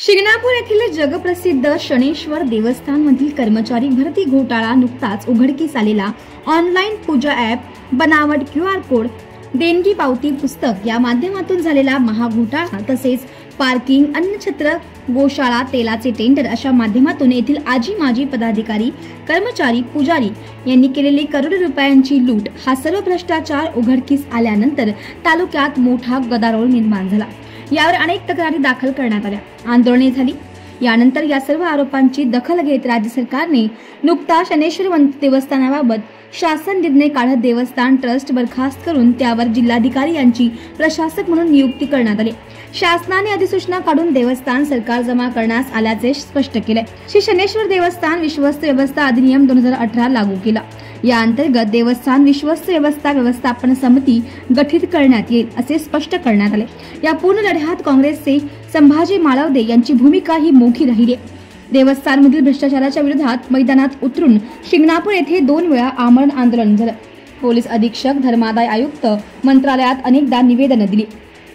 शिंगणापूर येथील जगप्रसिद्ध शनेश्वर देवस्थानमधील कर्मचारी भरती घोटाळा नुकताच उघडकीस आलेला ऑनलाईन पूजा ॲप, बनावट QR कोड, देणगी पावती पुस्तक या माध्यमातून झालेला महाघोटाळा तसेच पार्किंग, अन्नछत्र, गोशाळा, तेलाचे टेंडर अशा माध्यमातून येथील आजी माजी पदाधिकारी, कर्मचारी, पुजारी यांनी केलेली करोडो रुपयांची लूट हा सर्व भ्रष्टाचार उघडकीस आल्यानंतर तालुक्यात मोठा गदारोळ निर्माण झाला। यावर अनेक तक्रारी दाखल करण्यात आल्या, आंदोलने झाली। यानंतर या सर्व आरोपांची दखल घेत राज्य सरकारने नुकताच शनेश्वर देवस्थानाबाबत शासन निर्णय काढत देवस्थान ट्रस्ट बरखास्त करून त्यावर जिल्हाधिकारी यांची प्रशासक म्हणून नियुक्ती करण्यात आली। शासनाने अधिसूचना काढून देवस्थान सरकार जमा करण्यास आल्याचे स्पष्ट केले। श्री शनेश्वर देवस्थान विश्वस्त व्यवस्था अधिनियम 2018 लागू केला। या अंतर्गत देवस्थान विश्वस्त व्यवस्था व्यवस्थापन समिती गठीत करण्यात येईल असे स्पष्ट करण्यात आले। या पूर्ण लढ्यात काँग्रेसचे संभाजी माळवदे यांची भूमिका ही मोठी राहिली। देवस्थानमधील भ्रष्टाचाराच्या विरोधात मैदानात उतरून शिंगणापूर येथे 2 वेळा आमरण आंदोलन झालं। पोलीस अधीक्षक, धर्मादाय आयुक्त मंत्रालयात अनेकदा निवेदन दिली,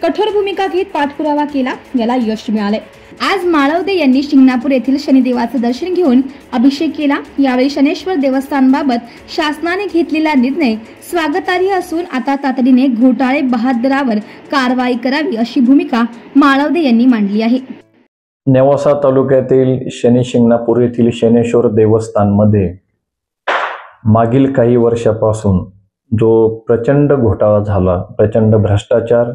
कठोर भूमिका घेत पाठपुरावा केला, याला यश मिळाले। आज माळवदे यांनी शिंगणापूर येथील शनिदेवाचे दर्शन घेऊन अभिषेक केला। यावेळी शनेश्वर देवस्थानबाबत शासनाने घेतलेला निर्णय स्वागतार्ह असून आता तातडीने घोटाळे बहादरावर कारवाई करावी अशी भूमिका माळवदे यांनी मांडली आहे। नेवासा तालुक्यातील शनी शिंगणापूर येथील शनेश्वर देवस्थानमध्ये मागील काही वर्षापासून जो प्रचंड घोटाळा झाला, प्रचंड भ्रष्टाचार,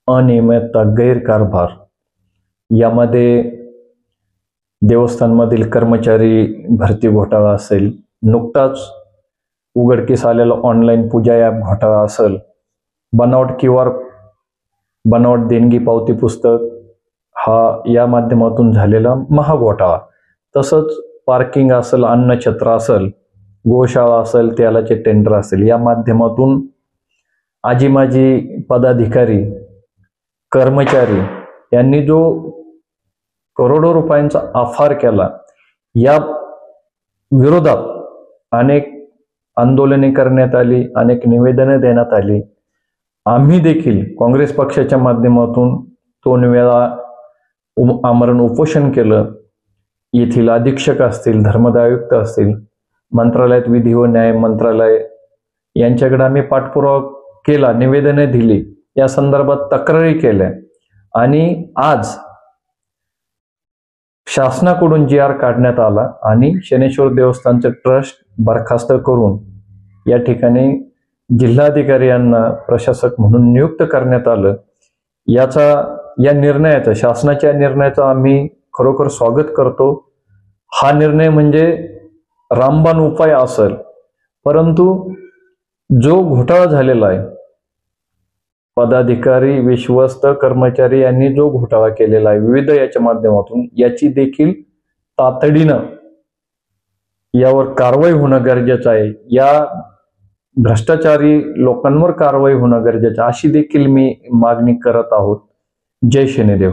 अनियमितता, गैरकारभार, यामध्ये देवस्थानमधील कर्मचारी भरती घोटाळा असेल, नुकताच उघडकीस आलेला ऑनलाईन पूजा ॲप घोटाळा असेल, बनावट QR, बनावट देणगी पावती पुस्तक हा या माध्यमातून झालेला महाघोटाळा, तसंच पार्किंग असेल, अन्नछत्र असेल, गोशाळा असेल, तेलाचे टेंडर असेल, या माध्यमातून आजी माजी पदाधिकारी, कर्मचारी यांनी जो करोडो रुपयांचा अफार केला, या विरोधात अनेक आंदोलने करण्यात आली, अनेक निवेदने देण्यात आली। आम्ही देखील काँग्रेस पक्षाच्या माध्यमातून 2 वेळा आमरण उपोषण केलं। येथील अधीक्षक असतील, धर्मादाय आयुक्त असतील, मंत्रालयात विधी व न्याय मंत्रालय यांच्याकडे आम्ही पाठपुरावा केला, निवेदने दिली, या संदर्भात तक्रारी केल्या आणि आज शासनाकडून GR काढण्यात आला आणि शनेश्वर देवस्थानचे ट्रस्ट बरखास्त करून या ठिकाणी जिल्हाधिकारी यांना प्रशासक म्हणून नियुक्त करण्यात आलं। या निर्णयाचं, शासनाच्या निर्णयाचं आम्ही खरोखर स्वागत करतो। हा निर्णय म्हणजे रामबाण उपाय असेल, परंतु जो घोटाळा झालेला आहे, पदाधिकारी, विश्वस्त, कर्मचारी यांनी जो घोटाळा केलेला आहे विविध याच्या माध्यमातून, याची देखील तातडीनं यावर कारवाई होणं गरजेचं आहे। या भ्रष्टाचारी लोकांवर कारवाई होणं गरजेचं, अशी देखील मी मागणी करत आहोत। जय शनिदेव।